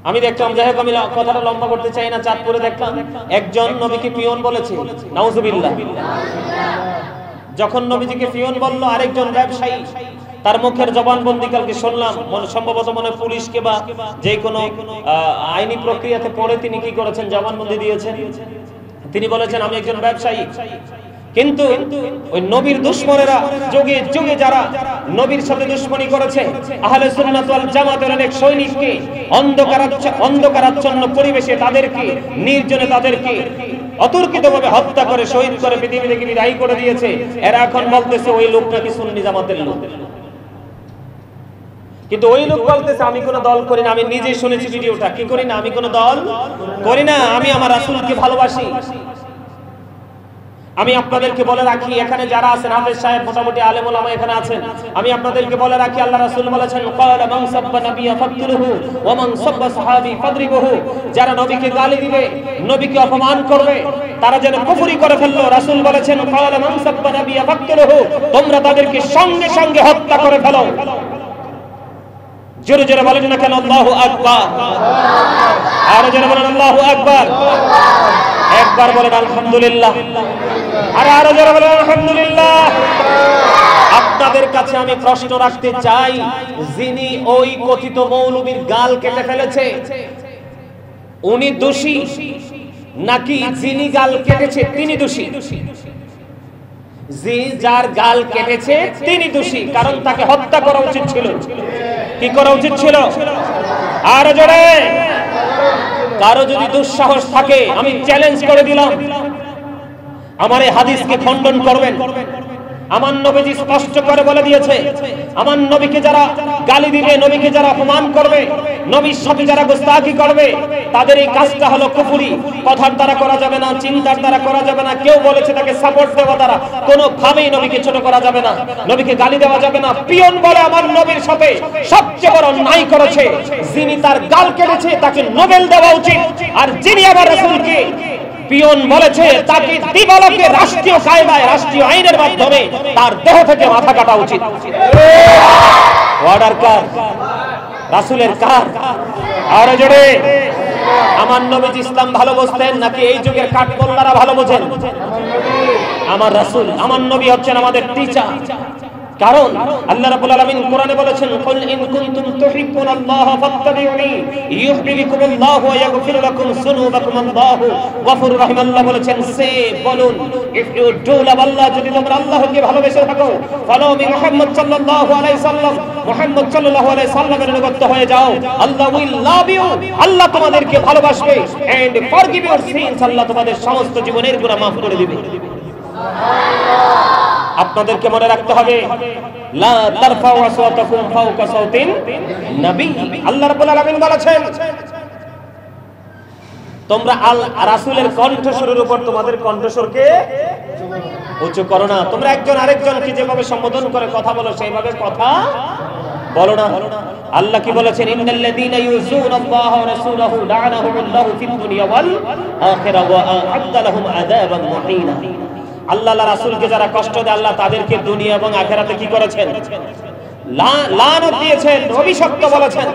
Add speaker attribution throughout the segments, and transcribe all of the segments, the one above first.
Speaker 1: আমি দেখলাম, যাই হোক আমি কথাটা লম্বা করতে চাই না, চাঁদপুরে দেখলাম একজন নবীকে পিয়ন বলেছে, নাউজুবিল্লাহ। যখন নবীজিকে পিয়ন বলল আরেকজন ব্যবসায়ী, তার মুখের জবানবন্দি কালকে শুনলাম, সম্ভবত মনে পুলিশকে বা যে কোনো আইনি প্রক্রিয়াতে পড়ে তিনি কি করেছেন, জবানবন্দি দিয়েছেন। তিনি বলেছেন আমি একজন ব্যবসায়ী। কিন্তু ওই নবীর দুশমনেরা যুগে যুগে যারা নবীর সাথে দুশমনি করেছে, আহলে সুন্নাত ওয়াল জামাতের অনেক সৈনিককে অন্ধকারাচ্ছন্ন পরিবেশে তাদেরকে নির্জনে তাদেরকে অতর্কিতভাবে হত্যা করে শহীদ করে পৃথিবী থেকে বিদায় করে দিয়েছে। এরা এখন বলতেছে ওই লোক নাকি সুন্নি জামাতের লোক। কিন্তু ওই লোক বলতেছে আমি কোন দল করি না। আমি নিজে শুনেছি ভিডিওটা, কি করি না, আমি কোন দল করি না, আমি আমার রাসূলকে ভালোবাসি। আমি আপনাদেরকে বলে রাখি, এখানে যারা আছেন হাফেজ সাহেব, মোটামুটি আলেম ওলামা এখানে আছেন, আমি আপনাদেরকে বলে রাখি আল্লাহ রাসূল বলেছেন ক্বালা মান সাব্বা নাবিয়্যা ফাকতুলহু ওয়া মান সাব্বা সাহাবী ফাদরিবহু। যারা নবীকে গালি দিবে, নবীকে অপমান করবে, তারা যেন কুফরি করে ফেললো। রাসূল বলেছেন ক্বালা মান সাব্বা নাবিয়্যা ফাকতুলহু, তোমরা তাদেরকে সঙ্গে সঙ্গে হত্যা করে ফেলো। জোরে জোরে বলেন না কেন আল্লাহু আকবার, আর জোরে বলেন আল্লাহু আকবার। একবার বলেন আলহামদুলিল্লাহ, আর আরো জোরে বলেন আলহামদুলিল্লাহ। আপনাদের কাছে আমি প্রশ্ন রাখতে চাই, যিনি ওই কথিত মৌলবীর গাল কেটে ফেলেছে উনি দোষী, নাকি যিনি গাল কেটেছে তিনি দোষী? যার গাল কেটেছে তিনি দোষী, কারণ তাকে হত্যা করা উচিত ছিল। কি করা উচিত ছিল? আর জোরে। কারো যদি দুঃসাহস থাকে, আমি চ্যালেঞ্জ করে দিলাম, আমার এই হাদিসকে খণ্ডন করবেন। আমার নবীজি স্পষ্ট করে বলে দিয়েছে, আমার নবীকে যারা গালি দিবে, নবীকে যারা অপমান করবে, নবীর সাথে যারা গোস্তাখি করবে, তাদের এই কাজটা হলো কুফরি। কথার দ্বারা করা যাবে না, চিন্তার দ্বারা করা যাবে না। কেউ বলেছে তাকে সাপোর্ট দেওয়া দ্বারা কোনোভাবেই নবীকে ছোট করা যাবে না, নবীকে গালি দেওয়া যাবে না। পিয়ন বলে আমার নবীর সাথে সবচেয়ে বড় অন্যায় করেছে, যিনি তার গাল কেটেছে তাকে নোবেল দেওয়া উচিত। আর যিনি আমার রাসূলকে পিয়ন বলেছে তাকে দিবালোকে রাষ্ট্রীয় কায়দায়, রাষ্ট্রীয় আইনের মাধ্যমে তার দেহ থেকে মাথা কাটা উচিত। অর্ডার কার? রাসূলের কার? আর জোরে। আমার নবীজি ইসলাম ভালো বুঝতেন নাকি এই যুগের কাঠমোল্লারা ভালো বোঝেন? আমার রাসূল, আমার নবী হচ্ছেন আমাদের টিচার। কারণ আল্লাহ রাব্বুল আলামিন কোরআনে বলেছেন কুল ইন কুনতুম তুহিব্বুনাল্লাহ ফাত্তাবিউনি ইউহিব্বুকুমুল্লাহু ওয়া ইয়াগফির লাকুম যুনুবাকুম আল্লাহু গফুরুর রহিম। আল্লাহ বলেছেন সে বলুন, ইফ ইউ ডু লাভ আল্লাহ, যদি তোমরা আল্লাহকে ভালোবেসে থাকো, ফলো মি মুহাম্মদ সাল্লাল্লাহু আলাইহি সাল্লাম, মুহাম্মদ সাল্লাল্লাহু আলাইহি সাল্লামের অনুগত হয়ে যাও, আল্লাহ উইল লাভ ইউ, আল্লাহ তোমাদেরকে ভালোবাসবে, এন্ড ফরগিভ ইউর সিনস, আল্লাহ তোমাদের সমস্ত জীবনের গুনাহ maaf করে দিবে। আপনাদেরকে মনে রাখতে হবে, লা তারফাউ আসওয়াতাকুম ফাওকা সাওতিন নবী। আল্লাহ রাব্বুল আলামিন বলেছেন তোমরা রাসূলের কণ্ঠস্বরের উপর তোমাদের কণ্ঠস্বরকে উঁচু করো না। তোমরা একজন আরেকজনকে যেভাবে সম্বোধন করে কথা বলো সেইভাবে কথা বলো না। আল্লাহ কি বলেছেন? ইন্নাল্লাযীনা ইউযুনাল্লাহা ওয়া রাসূলাহু লা'নাহুমুল্লাহু ফিদ দুনিয়া ওয়াল আখিরা ওয়া আ'আদ্দা লাহুম আযাবান মুহিনা। আল্লাহ রাসূলকে যারা কষ্ট দেয়, আল্লাহ তাদেরকে দুনিয়া এবং আখিরাতে কি করেছেন? লানত দিয়েছেন, অভিশপ্ত বলেছেন,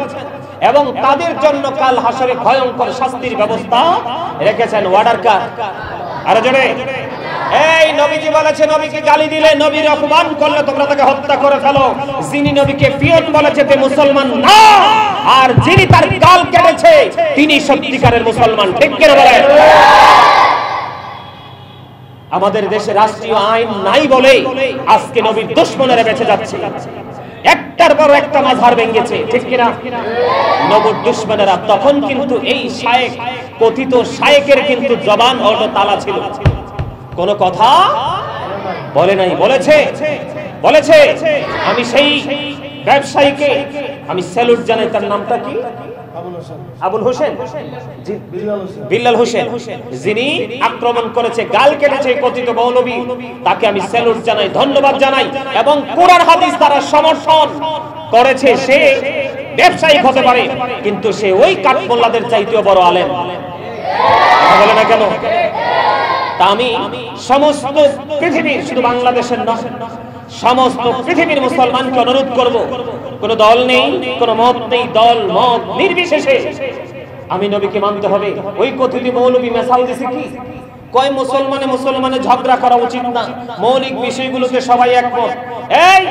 Speaker 1: এবং তাদের জন্য কাল হাসরে ভয়ঙ্কর শাস্তির ব্যবস্থা রেখেছেন। অর্ডার কার? আর জোরে। এই নবীজি বলেছে নবীকে গালি দিলে, নবীর অপমান করলে তোমরা তাকে হত্যা করে ফেলো। যিনি নবীকে পিয়ন বলেছে তে মুসলমান না, আর যিনি তার গাল কেটেছে তিনি সত্যিকারের মুসলমান। ঠিক কিনা বলেন? আমাদের দেশে রাষ্ট্রীয় আইন নাই বলে আজকে নবীর দুশমনেরা বেঁচে যাচ্ছে। একটার পর একটা মাঝার ভেঙেছে, ঠিক কিনা? নবীর দুশমনেরা তখন কিন্তু এই শায়েখ, কথিত শায়েকের কিন্তু জবান অটো তালা ছিল, কোন কথা বলে নাই। বলেছে আমি সেই ব্যবসায়ীকে আমি স্যালুট জানাই। তার নামটা কি? আবুল হোসেন, বিল্লাল হোসেন, যিনি আক্রমণ করেছে, গাল কেটেছে কথিত মৌলবী, তাকে আমি স্যালুট জানাই, ধন্যবাদ জানাই, এবং কোরআন হাদিস দ্বারা সমর্থন করেছে। সে ব্যবসায়িক হতে পারে, কিন্তু সে ওই কাঠমোল্লাদের চাইতেও বড় আলেম। বলে না কেন? তা আমি সমস্ত পৃথিবীর, শুধু বাংলাদেশের নয়, সমস্ত পৃথিবীর মুসলমানকে অনুরোধ করব, কোন দল নেই, কোন মত নেই, দল মত নির্বিশেষে আমি নবীকে মানতে হবে। ওই কথিত মৌলবী মেসাল দিছে কি কয় মুসলমানে ঝগড়া করা উচিত না, মৌলিক বিষয়গুলোতে সবাই একমত। এই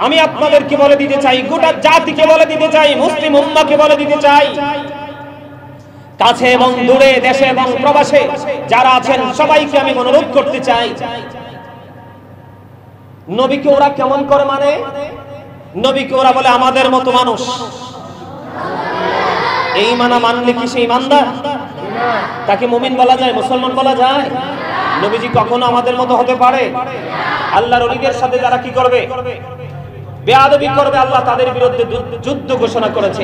Speaker 1: আমি আপনাদেরকে বলে দিতে চাই, গোটা জাতিকে বলে দিতে চাই, মুসলিম উম্মাহকে বলে দিতে চাই, কাছে এবং দূরে, দেশে এবং প্রবাসে যারা আছেন সবাইকে আমি অনুরোধ করতে চাই, নবীকে ওরা কেমন করে মানে? নবীকে ওরা বলে আমাদের মতো মানুষ। এই মানা মানলে কি সে ইমানদার? তাকে মুমিন বলা যায়, মুসলমান বলা যায়? নবীজি কখনো আমাদের মতো হতে পারে? আল্লাহর ওলিদের সাথে যারা কি করবে, বেয়াদবি করবে, আল্লাহ তাদের বিরুদ্ধে যুদ্ধ ঘোষণা করেছে।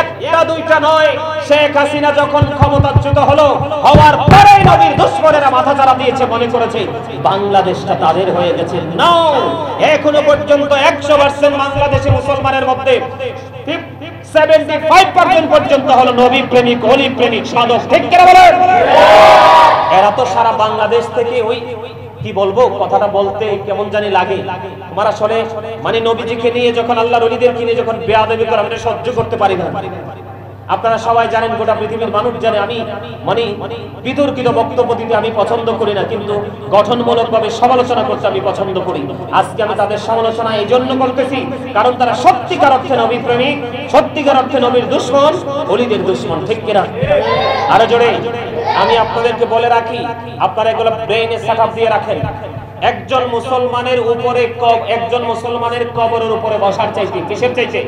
Speaker 1: একটা দুইটা নয়, শেখ হাসিনা যখন ক্ষমতাচ্যুত হলো, হওয়ার পরে নবীর দুশমনেরা মাথা চাড়া দিয়েছে, মনে করেছে বাংলাদেশটা তাদের হয়ে গেছে। নাও, এখনো পর্যন্ত 100% বাংলাদেশে মুসলমানের মধ্যে 75% পর্যন্ত হলো নবী প্রেমিক, ওলি প্রেমিক, সাধক। ঠিক কিনা বলেন? এরা তো সারা বাংলাদেশ থেকে ওই কি বলবো, কথাটা বলতে কেমন জানি লাগে, আমার আসলে মানে নবীজিকে নিয়ে যখন আল্লাহর ওলিদেরকে নিয়ে যখন বেয়াদবি করে আমরা সহ্য করতে পারি না। আপনারা সবাই জানেন, গোটা পৃথিবীর মানুষ জানে, আমি মানে বিতর্কিত বক্তব্য দিতে আমি পছন্দ করি না, কিন্তু গঠনমূলকভাবে সমালোচনা করতে আমি পছন্দ করি। আজকে আমি তাদের সমালোচনা এই জন্য করতেছি কারণ তারা সত্যিকার অর্থে নবী প্রেমিক, সত্যিকার অর্থে নবীর দুশমন, ওলিদের দুশমন। ঠিক কিনা? আরো জোরে আমি আপনাদেরকে বলে রাখি, আপনারা এগুলো ব্রেইনে সেটআপ দিয়ে রাখেন। একজন মুসলমানের কবরের উপরে বসার চাইতে, কিসের চাইতে?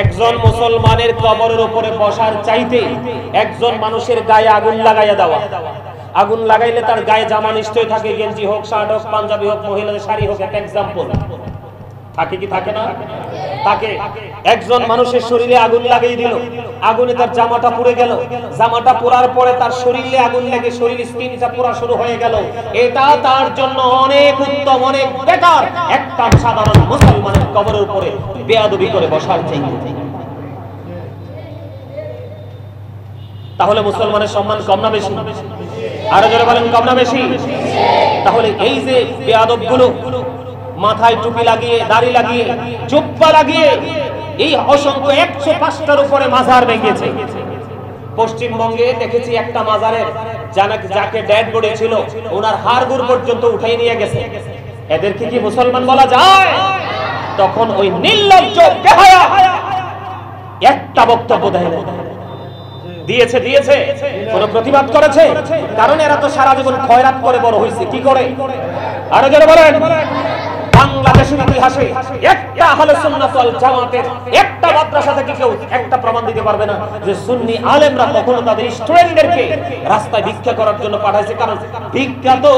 Speaker 1: একজন মুসলমানের কবরের উপরে বসার চাইতে একজন মানুষের গায়ে আগুন লাগাইয়া দেওয়া। আগুন লাগাইলে তার গায়ে জামা নিশ্চয় থাকে, গেঞ্জি হোক, শার্ট হোক, পাঞ্জাবি হোক, মহিলাদের শাড়ি হোক, একটা এক্সাম্পল থাকে কি থাকে না? তাকে একজন মানুষের শরীরে আগুন লাগিয়ে দিল, আগুনে তার জামাটা পুড়ে গেল, জামাটা পোড়ার পরে তার শরীরে আগুন লেগে শরীর স্কিনটা পোড়া শুরু হয়ে গেল। এটা তার জন্য অনেক উত্তম, অনেক বেটার একটা সাধারণ মুসলমানের কবরের উপরে বেয়াদবি করে বসার চাইতে। তাহলে মুসলমানের সম্মান কম না বেশি? আরো যারা বলেন কম না বেশি? তাহলে এই যে বেয়াদবগুলো মাথায় টুপি লাগিয়ে, দাড়ি লাগিয়ে, জুব্বা লাগিয়ে এই অসংখ্য 105টার উপরে মাজার ভেঙেছে। পশ্চিমবঙ্গে দেখেছি একটা মাজারের যাকে ডেড বডি ছিল ওনার হাড়গোড় পর্যন্ত উঠাই নিয়ে গেছে। এদেরকে কি মুসলমান বলা যায়? তখন ওই নির্লজ্জ বেহায়া একটা বক্তব্য দেয় না, দিয়েছে কোন প্রতিবাদ করেছে? কারণ এরা তো সারা জীবন খয়রাত করে বড় হয়েছে। কি করে? আরো যারা বলেন, বাংলাদেশের ইতিহাসে একটা আহলে সুন্নাত ওয়াল জামাতের একটা মাদ্রাসা থেকে কেউ একটা প্রমাণ দিতে পারবে না যে সুন্নি আলেমরা কখনো তাদের স্টুডেন্টদেরকে রাস্তায় ভিক্ষা করার জন্য পাঠাইছে। কারণ ভিক্ষা তো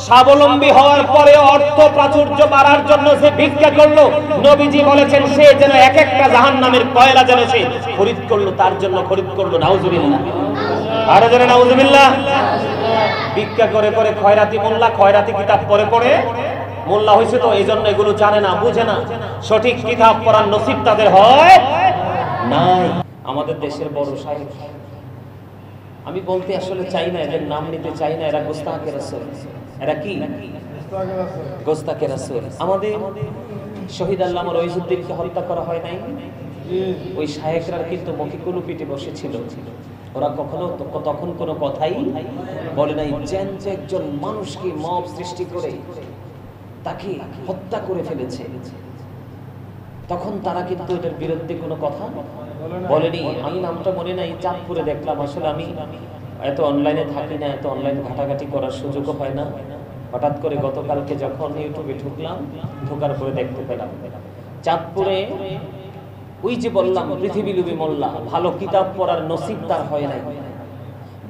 Speaker 1: স্বাবলম্বী হওয়ার পরে অর্থ প্রাচুর্য বাড়ার জন্য সে ভিক্ষা করলো। নবীজি বলেছেন সে যেন এক একটা জাহান্নামের কয়লা যেন সে খরিদ করলো, তার জন্য খরিদ করলো। নাউজুবিল্লাহ, আরো জোরে নাউজুবিল্লাহ। ভিক্ষা করে করে খয়রাতি মোল্লা, খয়রাতি কিতাব পড়ে পড়ে মোল্লা হয়েছে, তো এই জন্য এগুলো জানে না, বুঝে না, সঠিক কিতাব পড়ার নসিব তাদের হয় নাই। আমাদের দেশের বড় সাহেব, আমি বলতে আসলে চাই না, এদের নাম নিতে চাই না, এরা গোস্তাকে রাসূল। এরা কি? গোস্তাকে রাসূল। আমাদের শহীদ আল্লামা রইজুদ্দিনকে হত্যা করা হয় নাই? ওই শায়েখরা কিন্তু মুখে কুলু পিটে বসেছিল, ওরা কখনো তখন কোনো কথাই বলে নাই। জ্যান্ত একজন মানুষকে মব সৃষ্টি করে তাকে হত্যা করে ফেলেছে, তখন তারা কিন্তু এটার বিরুদ্ধে কোনো কথা বলেনি। আমি নামটা মনে নাই, চাঁদপুরে দেখলাম। আসলে আমি এত অনলাইনে থাকি না, এত অনলাইন ঘাটাঘাটি করার সুযোগও হয় না। হঠাৎ করে গতকালকে যখন ইউটিউবে ঢুকলাম, ঢোকার পরে দেখতে পেলাম চাঁদপুরে ওই যে বললাম পৃথিবীলুবী মোল্লা, ভালো কিতাব পড়ার নসিব তার হয় নাই,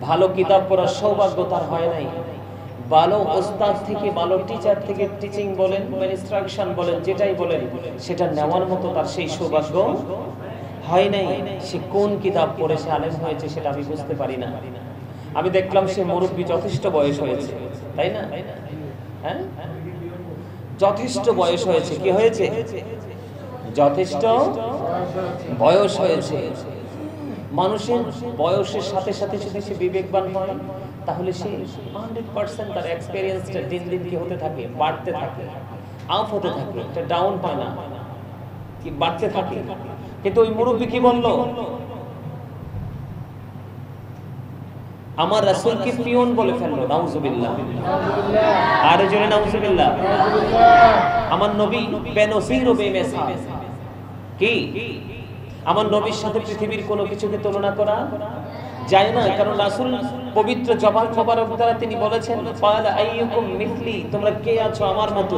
Speaker 1: ভালো কিতাব পড়ার সৌভাগ্য তার হয় নাই, ভালো ওস্তাদ থেকে, ভালো টিচার থেকে টিচিং বলেন, ইনস্ট্রাকশন বলেন, যেটাই বলেন সেটা নেওয়ার মতো তার সেই সৌভাগ্য হয় নাই। সে কোন কিতাব পড়ে সে আলেম হয়েছে সেটা আমি বুঝতে পারি না। আমি দেখলাম সে মুরব্বী, যথেষ্ট বয়স হয়েছে, তাই না? হ্যাঁ, যথেষ্ট বয়স হয়েছে। কি হয়েছে? যথেষ্ট বয়স হয়েছে। মানুষের বয়সের সাথে সাথে যদি সে বিবেকবান হয়, তাহলে সে 100% তার এক্সপেরিয়েন্সটা দিন দিন কি হতে থাকে, বাড়তে থাকে, আপ হতে থাকে, এটা ডাউন হয় না, কি বাড়তে থাকে। কিন্তু ওই মুরব্বী কি বলল? আমার রাসূলকে পিয়ন বলে ফেললো, নাউজুবিল্লাহ। আর জোরে নাউজুবিল্লাহ। আমার নবী বেনজির ও বেমিসাল। কি আমার নবীর সাথে পৃথিবীর কোনো কিছুকে তুলনা করা যায় না, কারণ রাসূল পবিত্র জবান মোবারক দ্বারা তিনি বলেছেন, ফালা আইয়ুকুম মিথলি, তোমরা কে আছো আমার মতো।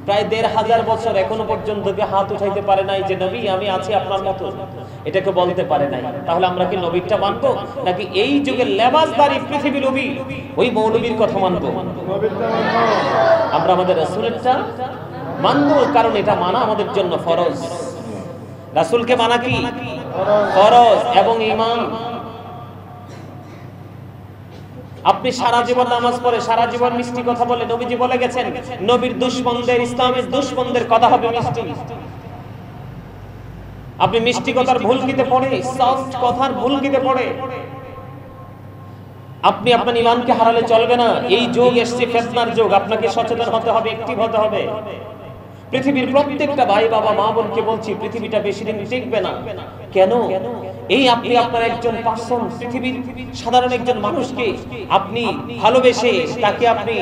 Speaker 1: প্রায় ১৫০০ বছর এখনো পর্যন্ত কে হাত উঠাইতে পারে নাই যে নবী আমি আছি আপনার মতো, এটাকে বলতে পারে নাই। তাহলে আমরা কি নবীরটা মানবো, নাকি এই যুগের লেবাসদারি পৃথিবী নবী ওই মৌলবীর কথা মানবো? আমরা আমাদের রাসূলেরটা মানবো, কারণ এটা মানা আমাদের জন্য ফরজ। রাসূলকে মানা কি ফরজ এবং ঈমান। আপনি সারা জীবন নামাজ পড়ে, সারা জীবন মিষ্টি কথা বলে, নবীজি বলে গেছেন নবীর দুশমনদের, ইসলামের দুশমনদের কথা হবে মিষ্টি। আপনি মিষ্টি কথার ভুলকিতে পড়ে, সফট কথার ভুলকিতে পড়ে আপনি আপনার ঈমানকে হারালে চলবে না। এই যুগ এসছে ফিতনার যুগ, আপনাকে সচেতন হতে হবে, অ্যাক্টিভ হতে হবে। পৃথিবীর প্রত্যেকটা ভাই বাবা মা বোনকে বলছি, পৃথিবীটা বেশি দিন টিকবে না। কেন? এই আপনি আপনার একজন পার্সন, পৃথিবীর সাধারণ একজন মানুষকে আপনি ভালোবেসে তাকে আপনি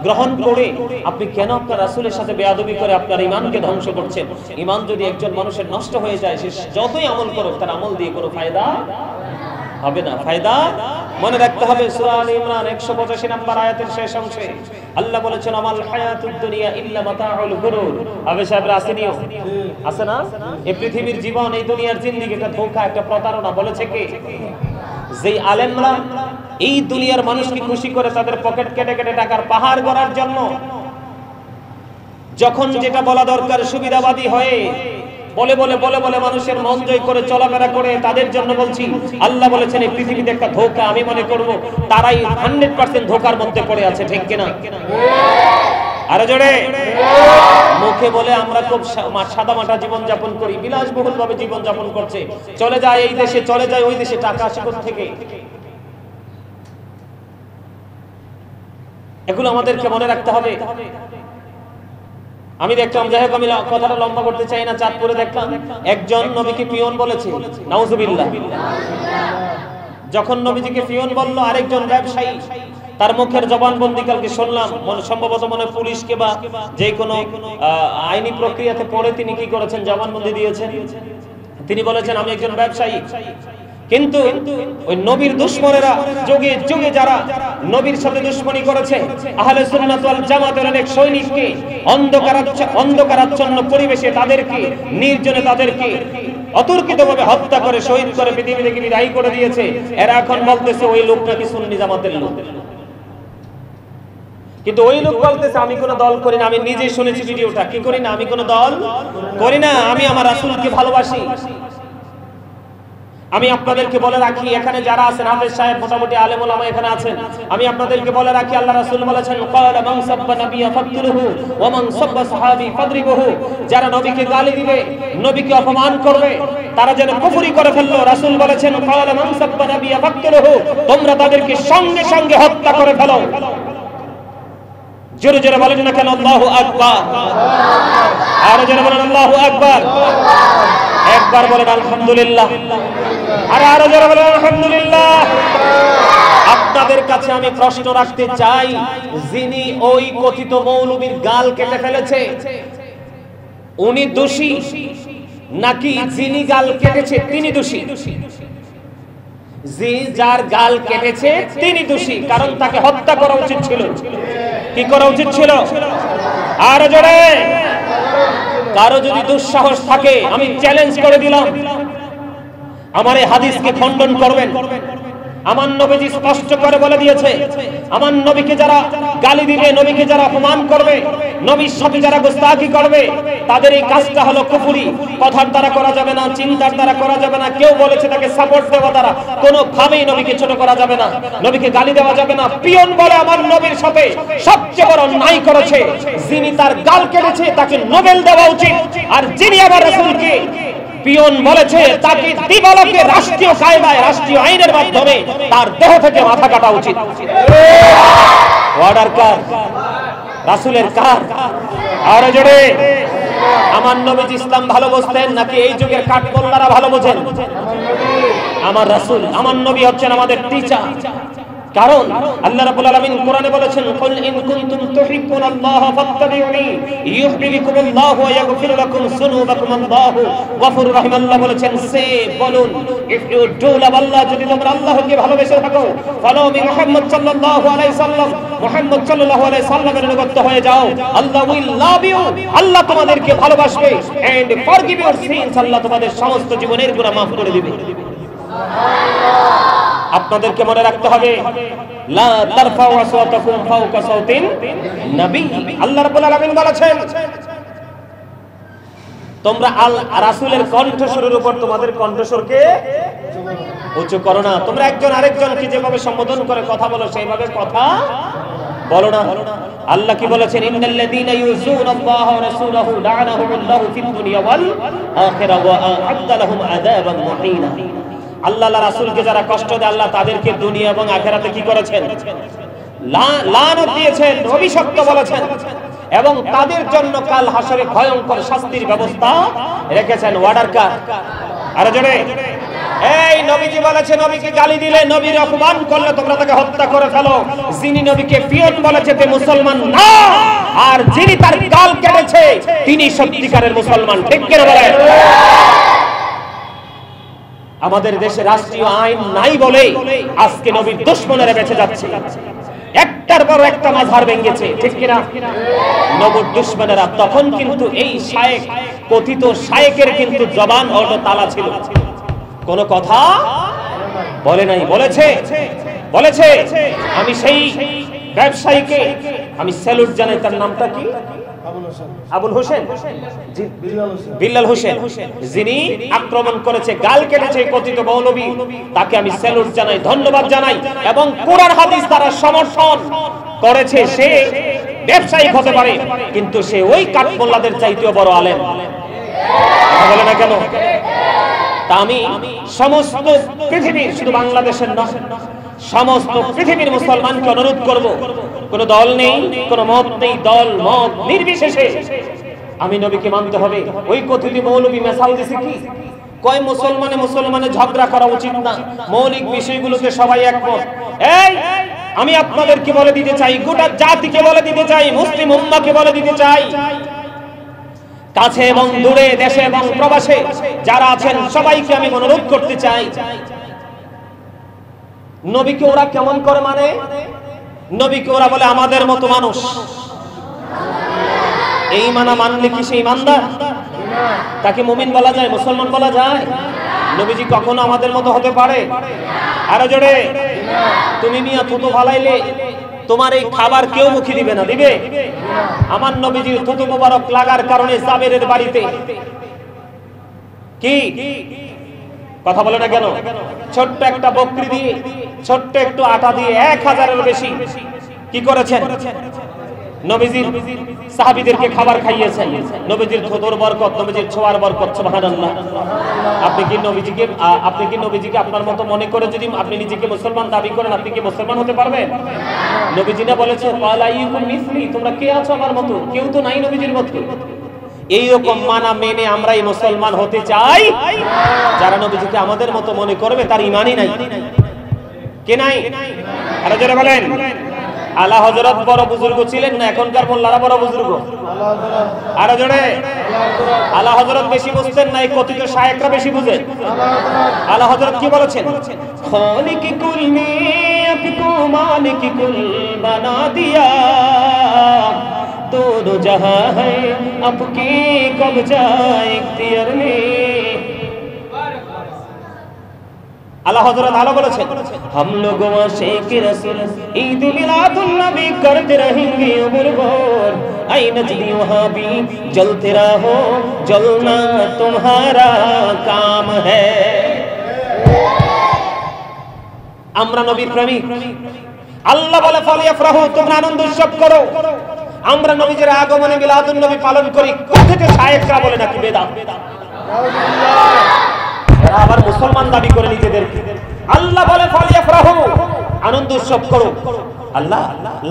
Speaker 1: গ্রহণ করে আপনি কেন আপনার রাসূলের সাথে বেয়াদবি করে আপনার ঈমানকে ধ্বংস করছেন? ঈমান যদি একজন মানুষের নষ্ট হয়ে যায়, সে যতই আমল করুক তার আমল দিয়ে কোনো ফায়দা হবে না। ফায়দা মনে রাখতে হবে। সূরা আলে ইমরান 185 নম্বর আয়াতের শেষ অংশে আল্লাহ বলেছেন, আমাল হায়াতুদ দুনিয়া ইল্লা মাতাউল গুরুর। আবে সাহেবরা আসেনিও, আছে না? এই পৃথিবীর জীবন, এই দুনিয়ার জিন্দেগি একটা ধোঁকা, একটা প্রতারণা। বলেছে কে? যেই আলেমরা এই দুনিয়ার মানুষকে খুশি করে তাদের পকেট কেটে কেটে টাকার পাহাড় গড়ার জন্য যখন যেটা বলা দরকার সুবিধাবাদী হয়ে বলে বলে বলে বলে মানুষের মন জয় করে চলাফেরা করে, তাদের জন্য বলছি আল্লাহ বলেছেন এই পৃথিবীতে একটা ধোঁকা। আমি মনে করব তারাই 100% ধোঁকার মধ্যে পড়ে আছে, ঠিক কিনা? আরো জোরে। মুখে বলে আমরা খুব সাদা মাটা জীবন যাপন করি, বিলাসবহুল ভাবে জীবন যাপন করছে, চলে যায় এই দেশে, চলে যায় ওই দেশে, টাকা আসে কোথা থেকে? এগুলো আমাদেরকে মনে রাখতে হবে। আমি দেখলাম, যাই হোক আমি কথাটা লম্বা করতে চাই না, চাঁদপুরে দেখলাম একজন নবীকে পিয়ন বলেছে, নাউজুবিল্লাহ। যখন নবীজিকে পিয়ন বলল আরেকজন ব্যবসায়ী, তার মুখের জবানবন্দি কালকে শুনলাম, সম্ভবত মনে পুলিশকে বা যে কোনো আইনি প্রক্রিয়াতে পড়ে তিনি কি করেছেন, জবানবন্দি দিয়েছেন। তিনি বলেছেন আমি একজন ব্যবসায়ী। কিন্তু ওই নবীর দুশমনেরা যুগে যুগে যারা নবীর সাথে দুশমনি করেছে, আহলে সুন্নাত ওয়াল জামাতের অনেক সৈনিককে অন্ধকারাচ্ছন্ন পরিবেশে তাদেরকে নির্জনে তাদেরকে অতর্কিতভাবে হত্যা করে শহীদ করে পৃথিবী থেকে বিদায় করে দিয়েছে। এরা এখন বলতেছে ওই লোক নাকি সুন্নি জামাতের লোক। কিন্তু ওই লোক বলতেছে আমি কোনো দল করি না। আমি নিজে শুনেছি ভিডিওটা, কি করি না, আমি কোনো দল করি না, আমি আমার রাসূলকে ভালোবাসি। আমি আপনাদেরকে বলে রাখি, এখানে যারা আছেন হাফেজ সাহেব, মোটামুটি আলেম ওলামা এখানে আছেন, আমি আপনাদেরকে বলে রাখি আল্লাহ রাসূল বলেছেন, ক্বালা মান সাব্বা নাবিয়্যা ফাকতুলহু ওয়া মান সাব্বা সাহাবী ফাদরিবহু। যারা নবীকে গালি দিবে, নবীকে অপমান করবে, তারা যেন কুফরি করে ফেললো। রাসূল বলেছেন, ক্বালা মান সাব্বা নাবিয়্যা ফাকতুলহু, তোমরা তাদেরকে সঙ্গে সঙ্গে হত্যা করে ফেলো। জোরে জোরে বলেন না কেন আল্লাহু আকবার? আর জোরে বলেন আল্লাহু আকবার। একবার বলেন আলহামদুলিল্লাহ। আরো জোরে বলেন আলহামদুলিল্লাহ। আপনাদের কাছে আমি প্রশ্ন রাখতে চাই, যিনি ওই কথিত মৌলবীর গাল কেটে ফেলেছে উনি দোষী, নাকি যিনি গাল কেটেছে তিনি দোষী? যার গাল কেটেছে তিনি দোষী, কারণ তাকে হত্যা করা উচিত ছিল। কি করা উচিত ছিল? আরো জোরে। কারো যদি দুঃসাহস থাকে, আমি চ্যালেঞ্জ করে দিলাম, আমার এই হাদিসকে খণ্ডন করবেন। আমার নবীজি স্পষ্ট করে বলে দিয়েছে, আমার নবীকে যারা গালি দিবে, নবীকে যারা অপমান করবে, নবীর সাথে যারা গোস্তাখি করবে, তাদের এই কাজটা হলো কুফরি। কথার দ্বারা করা যাবে না, চিন্তার দ্বারা করা যাবে না। কেউ বলেছে তাকে সাপোর্ট দেওয়া দ্বারা কোনো ভাবেই নবীকে ছোট করা যাবে না, নবীকে গালি দেওয়া যাবে না। পিয়ন বলে আমার নবীর সাথে সবচেয়ে বড় অন্যায় করেছে, যিনি তার গাল কেটেছে তাকে নোবেল দেওয়া উচিত। আর যিনি আমার রাসূলকে পিয়ন বলেছে তাকে দিবালোকে রাষ্ট্রীয় কায়দায়, রাষ্ট্রীয় আইনের মাধ্যমে তার দেহ থেকে মাথা কাটা উচিত। অর্ডার কার? রাসূলের কার? আর জোরে। আমার নবী ইসলাম ভালো বুঝতেন নাকি এই যুগের কাঠমোল্লারা ভালো বোঝেন? আমার রাসূল, আমার নবী হচ্ছেন আমাদের টিচার। কারণ আল্লাহ রাব্বুল আলামিন কোরআনে বলেছেন, কুল ইন কুনতুম তুহিব্বুনাল্লাহ ফাত্তাবিউনি ইউহিব্বুকুমুল্লাহ ওয়া ইয়াগফির লাকুম যুনুবাকুম আল্লাহু গফুরুর রহিম। আল্লাহ বলেছেন, সে বলুন, ইফ ইউ ডু লাভ আল্লাহ, যদি তোমরা আল্লাহকে ভালোবেসে থাকো, ফলো মি মুহাম্মদ সাল্লাল্লাহু আলাইহি সাল্লাম, মুহাম্মদ সাল্লাল্লাহু আলাইহি সাল্লামের অনুগত হয়ে যাও, আল্লাহ উইল লাভ ইউ, আল্লাহ তোমাদেরকে ভালোবাসবে, এন্ড ফরগিভ ইউর সিনস, আল্লাহ তোমাদের সমস্ত জীবনের গুনাহ মাফ করে দিবে। আপনাদেরকে মনে রাখতে হবে, লা তারফাউ আসওয়াতাকুম ফাওকা সাওতিন নবী। আল্লাহ রাব্বুল আলামিন বলেছেন, তোমরা রাসূলের কণ্ঠস্বরের উপর তোমাদের কণ্ঠস্বরকে উঁচু করো না। তোমরা একজন আরেকজনকে যেভাবে সম্বোধন করে কথা বলো, সেইভাবে কথা বলো না। আল্লাহ কি বলেছেন, ইন্নাল্লাযীনা ইউযুনাল্লাহা ওয়া রাসূলাহু লা'নাহুমুল্লাহু ফিদ দুনিয়া ওয়াল আখিরা ওয়া আ'আদ্দা লাহুম আযাবান মুহিনা। আল্লাহ রাসূলকে যারা কষ্ট দেয়, আল্লাহ তাদেরকে দুনিয়া এবং আখিরাতে কি করেছেন? লানত দিয়েছেন, অভিশপ্ত বলেছেন, এবং তাদের জন্য কাল হাসরে ভয়ঙ্কর শাস্তির ব্যবস্থা রেখেছেন। ওয়ার্ডার কার? আরে জোরে। এই নবীজি বলেছে, নবীকে গালি দিলে, নবীর অপমান করলে তোমরা তাকে হত্যা করে ফেলো। যিনি নবীকে পিয়ন বলেছে তে মুসলমান না, আর যিনি তার গাল কেটেছে তিনি সত্যিকারের মুসলমান। ঠিক করে বলেন। আমাদের দেশে রাষ্ট্রীয় আইন নাই বলে আজকে নবীর দুশমনেরা বেঁচে যাচ্ছে। একটার পর একটা মাঝার ভেঙেছে, ঠিক কিনা? নবীর দুশমনেরা তখন কিন্তু এই শায়েখ, কথিত শায়েকের কিন্তু জবান অটো তালা ছিল, কোন কথা বলে নাই। বলেছে আমি সেই ব্যবসায়ীকে আমি স্যালুট জানাই। তার নামটা কি? আবুল হোসেন, বিল্লাল হোসেন, যিনি আক্রমণ করেছে, গাল কেটেছে কথিত মৌলবী, তাকে আমি স্যালুট জানাই, ধন্যবাদ জানাই, এবং কোরআন হাদিস দ্বারা সমর্থন করেছে। সে ব্যবসায়ী হতে পারে, কিন্তু সে ওই কাঠমোল্লাদের চাইতেও বড় আলেম। বলে না কেন? তা আমি সমস্ত পৃথিবীর, শুধু বাংলাদেশের নয়, সমস্ত পৃথিবীর মুসলমানকে অনুরোধ করব, কোন দল নেই, কোন মত নেই, দল মত নির্বিশেষে আমি নবীকে মানতে হবে। ওই কথিত মৌলবী মেসাল দিছে কি কয়, মুসলমানে ঝগড়া করা উচিত না, মৌলিক বিষয়গুলোতে সবাই একমত। এই আমি আপনাদেরকে বলে দিতে চাই, গোটা জাতিকে বলে দিতে চাই, মুসলিম উম্মাহকে বলে দিতে চাই, কাছে এবং দূরে, দেশে এবং প্রবাসে যারা আছেন সবাইকে আমি অনুরোধ করতে চাই, নবীকে ওরা কেমন করে মানে? নবীকে ওরা বলে আমাদের মতো মানুষ। এই মানা মানলে কি সে ইমানদার? তাকে মুমিন বলা যায়, মুসলমান বলা যায়? নবীজি কখনো আমাদের মতো হতে পারে? আরো জোরে। তুমি মিয়া থুতু ফালাইলে তোমার এই খাবার কেউ মুখে দিবে না, দিবে? আমার নবীজির থুতু মোবারক লাগার কারণে জাবেরের বাড়িতে কি কথা বলে না কেন? ছোট্ট একটা বকরি দিয়ে, ছোট্ট একটু আটা দিয়ে 1000-এর বেশি কি করেছেন? নবীজির সাহাবীদেরকে খাবার খাইয়েছেন। নবীজির থুতুর বরকত, নবীজির ছোঁয়ার বরকত, সুবহানাল্লাহ। আপনি কি নবীজিকে আপনার মতো মনে করে যদি আপনি নিজেকে মুসলমান দাবি করেন, আপনি কি মুসলমান হতে পারবেন? নবীজি না বলেছে, ওয়ালাইকুম মিসলি, তোমরা কে আছো আমার মতো? কেউ তো নাই নবীজির মতো। এইরকম মানা মেনে আমরাই মুসলমান হতে চাই। যারা নবীজিকে আমাদের মতো মনে করবে তার ঈমানই নাই। কে নাই? আরো জোরে বলেন। আলা হযরত বড় বুজুর্গ ছিলেন না, এখনকার মোল্লারা বড় বুজুর্গ? আরো জোরে। আলা হযরত বেশি বুঝতেন না, এই কথিত শায়েখরা বেশি বুঝেন। আলা হযরত কি বলেছেন? খালিক কুল মে আপকো মালিক কুল বানা দিয়া, दोनों जहां है आपके कब्जा इख्तियार में। আল্লাহ হযরত আলো বলেছেন, हम लोग आशिक रसूल ईद मिलादुन नबी करते रहेंगे उम्र भर, आई नजदी वहां भी जलते रहो, जलना तुम्हारा काम है। আমরা নবীর প্রেমিক। আল্লাহ বলে ফালিয়াফরাহু, তোমরা আনন্দ উৎসব করো। আমরা নবীজির আগমনে মিলাদুন নবী পালন করি। কথিত শায়েখরা বলে নাকি বেদাত। এরা আবার মুসলমান দাবি করে নিজেদেরকে। আল্লাহ বলে ফালিয়াফরাহু, আনন্দ উৎসব করো। আল্লাহ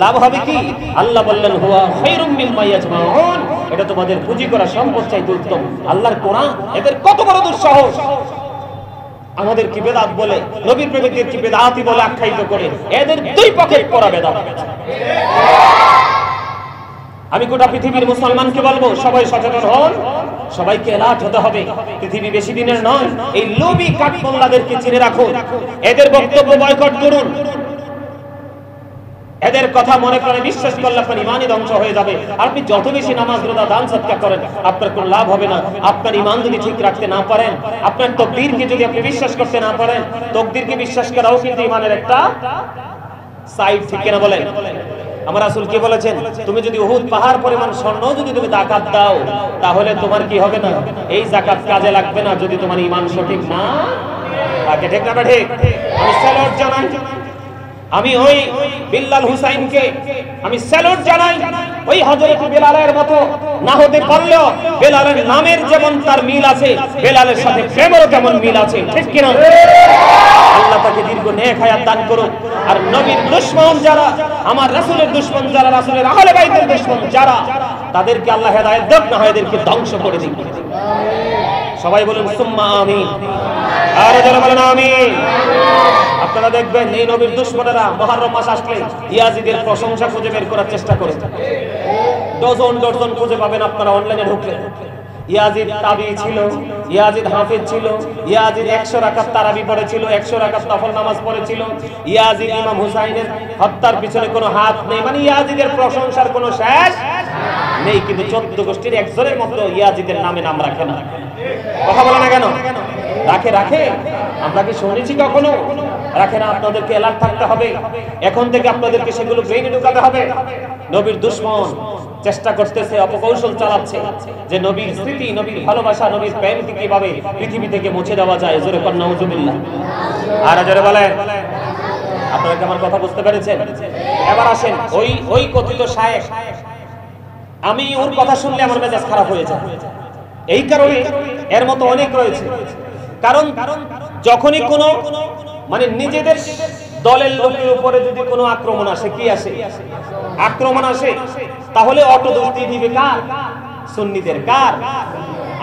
Speaker 1: লাভ হবে কি? আল্লাহ বললেন হুয়া খায়রুম মিম্মা ইয়াজমাউন, এটা তোমাদের পুঁজি করা সম্পদ চাইতে উত্তম। আল্লাহর কোরআন, এদের কত বড় দুঃসাহস! আমাদের কি বেদাত বলে, নবীর প্রেমিকদের কি বেদাতি বলে আখ্যায়িত করে, এদের দুই পকেট পড়া বেদাত। আমি গোটা পৃথিবীর মুসলমানকে বলবো, সবাই সচেতন হন, সবাইকে এলার্ট হতে হবে। পৃথিবী বেশি দিনের নয়, এই লোভী কাঠমোল্লাদেরকে চিনে রাখুন, এদের বক্তব্য বয়কট করুন। এদের কথা মনে করে বিশ্বাস করলে আপনার ইমানই ধ্বংস হয়ে যাবে। আপনি যত বেশি নামাজ রোজা দান সদকা করেন, আপনার কোনো লাভ হবে না। আপনার ইমান যদি ঠিক রাখতে না পারেন, আপনার তাকদীরকে যদি আপনি বিশ্বাস করতে না পারেন, তাকদীরকে বিশ্বাস করাও কিন্তু ইমানের একটা সাইড, ঠিক কিনা বলেন? আমার রাসূল কি বলেছেন? তুমি যদি উহুদ পাহাড় পরিমাণ স্বর্ণ যদি তুমি যাকাত দাও, তাহলে তোমার কি হবে না? এই যাকাত কাজে লাগবে না যদি তোমার ঈমান সঠিক না থাকে। ঠিক না ঠিক? আমি স্যালুট জানাই, আমি ওই বিল্লাল হুসাইনকে আমি স্যালুট জানাই। ওই হযরত বেলালের মতো না হতে পারলেও বেলালের নামের যেমন তার মিল আছে, বেলালের সাথে প্রেমেরও তেমন মিল আছে, ঠিক কিনা? আল্লাহ তাকে দীর্ঘ নেক হায়াত দান করুন। আর নবীর দুশমন যারা, আমার রাসূলের দুশমন যারা, রাসূলের আহলে বাইতের দুশমন যারা, তাদেরকে আল্লাহ হেদায়েত দেন, না হয় এদেরকে ধ্বংস করে দিন। সবাই বলুন সুম্মা আমিন। আর যারা বলেন আমিন। আপনারা দেখবেন এই নবীর দুশমনেরা মুহররম মাস আসলে ইয়াজিদের প্রশংসা খুঁজে বের করার চেষ্টা করে। ডজন ডজন খুঁজে পাবেন আপনারা অনলাইনে ঢুকলে। ইয়াজিদ তাবি ছিল, ইয়াজিদ হাফেজ ছিল, ইয়াজিদ 100 রাকাত তারাবি পড়েছিল, 100 রাকাত নফল নামাজ পড়েছিল, ইয়াজিদ ইমাম হুসাইনের হত্যার পিছনে কোনো হাত নেই। মানে ইয়াজিদের প্রশংসার কোনো শেষ নেই। কিন্তু 14 গোষ্ঠীর একজনের মতো ইয়াজিদের নামে নাম রাখে না। কথা বলে না কেন? রাখে রাখে, আমরা কি শুনেছি কখনো? রাখে না। আপনাদেরকে অ্যালার্ট থাকতে হবে। এখন থেকে আপনাদেরকে সেগুলো ব্রেইনে ঢুকাতে হবে। নবীর দুশমন চেষ্টা করতেছে, অপকৌশল চালাচ্ছে যে নবীর স্মৃতি, নবীর ভালোবাসা, নবীর প্রেমকে কিভাবে পৃথিবী থেকে মুছে দেওয়া যায়। জোরে কর নাউজুবিল্লাহ। আর জোরে বলেন। আপনারা কি আমার কথা বুঝতে পেরেছেন? এবার আসেন ওই কথিত শায়েখ, আমি ওর কথা শুনলে আমার মেজাজ খারাপ হয়ে যায়। এই কারণে এর মতো অনেক রয়েছে। কারণ যখনই কোনো মানে নিজেদের দলের লোকের উপরে যদি কোনো আক্রমণ আসে, কি আসে? আক্রমণ আসে, তাহলে অটো দোষ দিয়ে দিবে কার? সুন্নিদের। কার?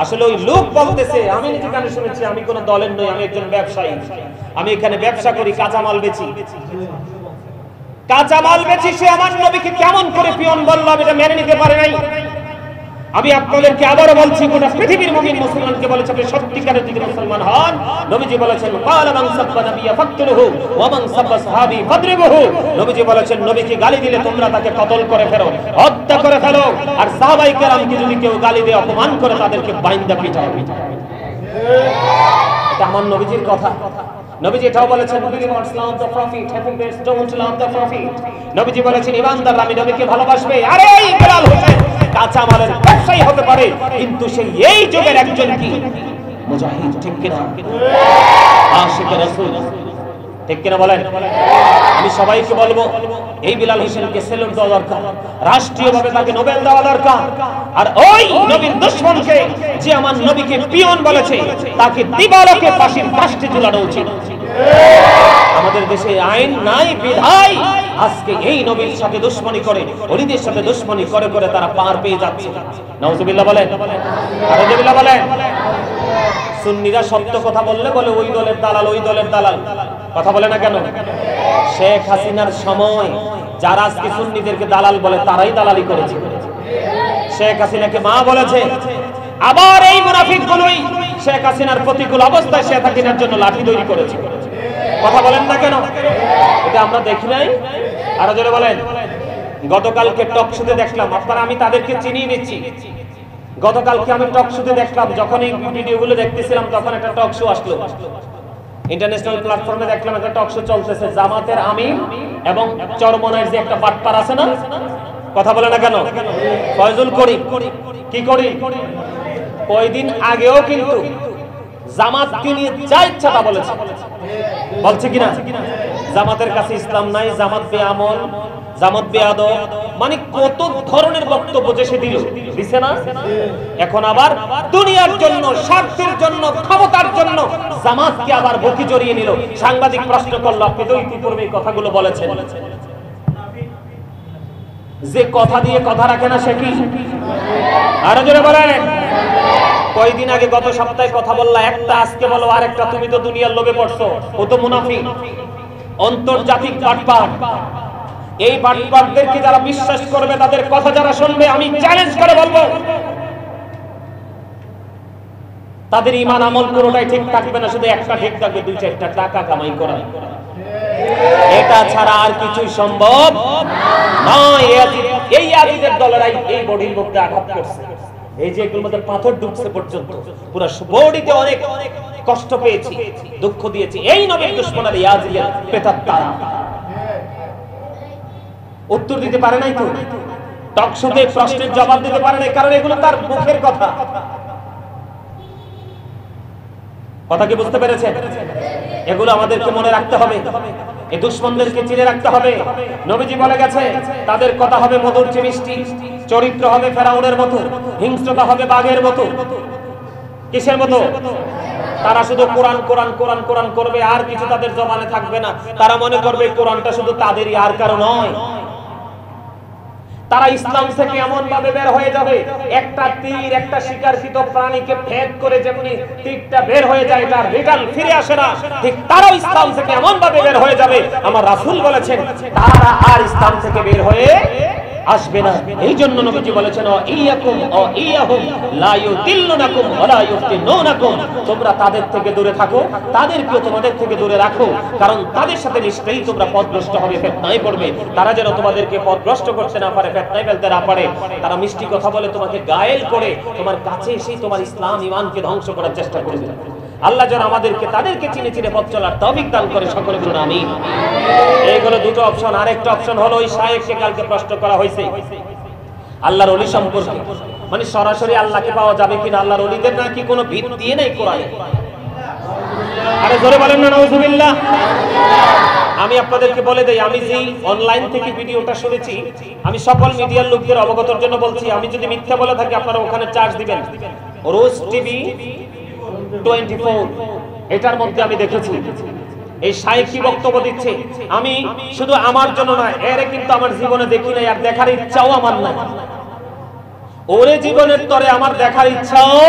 Speaker 1: আসলে ওই লোক বলতেছে, আমি নিজে কানে শুনেছি, আমি কোনো দলের নই, আমি একজন ব্যবসায়ী, আমি এখানে ব্যবসা করি, কাঁচামাল বেচি। কাঁচামাল বেচি, সে আমার নবীকে কেমন করে পিয়ন বলল, আমি এটা মেনে নিতে পারি নাই। আমি আপনাদেরকে আবারও বলছি, গোটা পৃথিবীর মুমিন মুসলমানকে বলেছে, আপনি সত্যিকারের যদি মুসলমান হন, নবীজি বলেছেন ক্বালা মান সাব্বা নাবিয়্যা ফাকতুলহু ওয়া মান সাব্বা সাহাবী ফাদরিবহু। নবীজি বলেছেন, নবীকে গালি দিলে তোমরা তাকে কতল করে ফেলো, হত্যা করে ফেলো। আর সাহাবায়ে কেরামকে যদি কেউ গালি দিয়ে অপমান করে, তাদেরকে বাইন্দা পিটাও। এটা আমার নবীজির কথা। নবীজি এটাও বলেছেন, নবীজি বলেছেন ইমানদাররা আমি নবীকে ভালোবাসবে। আরে এই বেলাল হোসেন কাঁচামালের ব্যবসায়ী হতে পারে, কিন্তু সে এই যুগের একজন কি মুজাহিদ, ঠিক কিনা? আশিক রাসূল, ঠিক কিনা বলেন? আমি সবাইকে বলবো, এই বেলাল হোসেনকে সেলুট দেওয়া দরকার, রাষ্ট্রীয়ভাবে তাকে নোবেল দেওয়া দরকার। আর ওই নবীর দুশমনকে, যে আমার নবীকে পিয়ন বলেছে, তাকে দিবালোকে ফাঁসির কাস্টে ঝুলানো উচিত। আমাদের দেশে আইন নাই বিধায় আজকে এই নবীর সাথে দুশমনি করে, ওলিদের সাথে দুশমনি করে করে তারা পার পেয়ে যাচ্ছে। নাউজুবিল্লাহ বলেন। আউযুবিল্লাহ বলেন। সুন্নিরা সত্য কথা বললে বলে ওই দলের দালাল, ওই দলের দালাল। কথা বলে না কেন? শেখ হাসিনার সময় যারা আজকে সুন্নিদেরকে দালাল বলে, তারাই দালালি করেছে। শেখ হাসিনাকে মা বলেছে, আবার এই মুনাফিকগুলোই শেখ হাসিনার প্রতিকূল অবস্থায় শেখ হাসিনার জন্য লাঠি তৈরি করেছে। কথা বলেন না কেন? এটা আমরা দেখি নাই? আরো জোরে বলেন। গতকালকে টক শোতে দেখলাম, আপনারা, আমি তাদেরকে চিনিয়ে দিচ্ছি। গতকালকে আমি টক শোতে দেখলাম, যখন এই ভিডিওগুলো দেখতেছিলাম, তখন একটা টক শো আসলো ইন্টারন্যাশনাল প্ল্যাটফর্মে। দেখলাম একটা টক শো চলতেছে, জামাতের আমির এবং চরমনায়ের যে একটা বাটপার আছে না, কথা বলে না কেন, ফয়জুল করিম। কি করি? কয়দিন আগেও কিন্তু জামাতকে নিয়ে যা ইচ্ছা তা বলেছে। বলছে কিনা? জামাতের কাছে ইসলাম নাই, জামাত বেআমল, জামাত বেয়াদব, মানে কত ধরনের বক্তব্য যে সে দিছে না। এখন আবার দুনিয়ার জন্য, স্বার্থের জন্য, ক্ষমতার জন্য জামাতকে আবার বুকে জড়িয়ে নিল। সাংবাদিক প্রশ্ন করলো, আপনি তো ইতিপূর্বে এই কথাগুলো বলেছেন। যে কথা দিয়ে কথা রাখে না সে কি? আরো জোরে বলেন। কয়দিন আগে গত সপ্তাহে কথা বললা, একটা আজকে বলো আর একটা। তুমি তো দুনিয়ার লোভে পড়ছো, ও তো মুনাফিক, আন্তর্জাতিক বাটপার। এই বাটপারদেরকে যারা বিশ্বাস করবে, তাদের কথা যারা শুনবে, আমি চ্যালেঞ্জ করে বলবো তাদের ঈমান আমল পুরোটাই ঠিক থাকবে না, শুধু একটা ঠিক থাকবে, 2-4টা টাকা কামাই করা। এটা ছাড়া আর কিছুই সম্ভব নয়। এই ইয়াজিদের দলেরাই এই বডির মধ্যে আঘাত করছে, এই যে এগুলোর মধ্যে পাথর ঢুকছে পর্যন্ত, পুরো বডিতে অনেক কষ্ট পেয়েছি, দুঃখ দিয়েছি। এই নবীর দুশমনের ইয়াজিদের প্রেতাত্মারা উত্তর দিতে পারে নাই তো, টকশোতে প্রশ্নের জবাব দিতে পারে নাই, কারণ এগুলো তার মুখের কথা। কথা কি বুঝতে পেরেছেন? এগুলো আমাদেরকে মনে রাখতে হবে, এই দুশমনদেরকে চিনে রাখতে হবে। নবীজি বলে গেছে, তাদের কথা হবে মধুর চেয়ে মিষ্টি, চরিত্র হবে ফেরাউনের মতো, হিংস্রতা হবে বাঘের মতো। কিসের মতো? তারা শুধু কোরআন কোরআন কোরআন কোরআন করবে, আর কিছু তাদের জবানে থাকবে না। তারা মনে করবে কোরআনটা শুধু তাদেরই, আর কারো নয়। তারা ইসলাম থেকে এমন ভাবে বের হয়ে যাবে, একটা তীর একটা শিকারকৃত প্রাণীকে ভেদ করে যেমনি তীরটা বের হয়ে যায়, তার রিটার্ন ফিরে আসে না, ঠিক তারাও ইসলাম থেকে এমন ভাবে বের হয়ে যাবে, আমার রাসূল বলেছেন, তারা আর ইসলাম থেকে বের হয়ে আসবে না। এই জন্য নবীজি বলেছেন, ইয়াকুম ও ইয়াহুম লা ইউদিল্লুনাকুম ওয়া লা ইফতিনুনাকুম, তোমরা তাদের থেকে দূরে থাকো, তাদেরকেও তোমাদের থেকে দূরে রাখো, কারণ তাদের সাথে নিশ্চয়ই তোমরা পথভ্রষ্ট হবে, ফিতনায় পড়বে। তারা যেন তোমাদেরকে পথভ্রষ্ট করতে না পারে, ফিতনায় ফেলতে না পারে। তারা মিষ্টি কথা বলে তোমাকে গায়েল করে তোমার কাছে এসে তোমার ইসলাম ঈমানকে ধ্বংস করার চেষ্টা করবে। আল্লাহ যেন আমাদেরকে তাদেরকে চিনে চিনে পথ চলার তৌফিক দান করে, সকলে বলুন আমিন। এইগুলো দুটো অপশন। আরেকটা অপশন হলো, ওই শায়েখকে কালকে প্রশ্ন করা হয়েছে আল্লাহর ওলি সম্পর্কে, মানে সরাসরি আল্লাহকে পাওয়া যাবে কিনা, আল্লাহর ওলিদের নাকি কোনো ভিত দিয়ে নাই কোরআনে। আরে জোরে বলেন না নাউজুবিল্লাহ। আমি আপনাদেরকে বলে দেই, আমি যেই অনলাইন থেকে ভিডিওটা শুনেছি, আমি সকল মিডিয়ার লোকদের অবগতর জন্য বলছি, আমি যদি মিথ্যা বলে থাকি আপনারা ওখানে চার্জ দিবেন। রোজ টিভি 24 এটার মধ্যে আমি দেখেছি এই শায়েখ কি বক্তব্য দিচ্ছে। আমি শুধু আমার জন্য নয়, এর কিন্তু আমার জীবনে দেখি নাই, আর দেখার ইচ্ছাও আমার নাই। ওরে জীবনের তরে আমার দেখার ইচ্ছাও,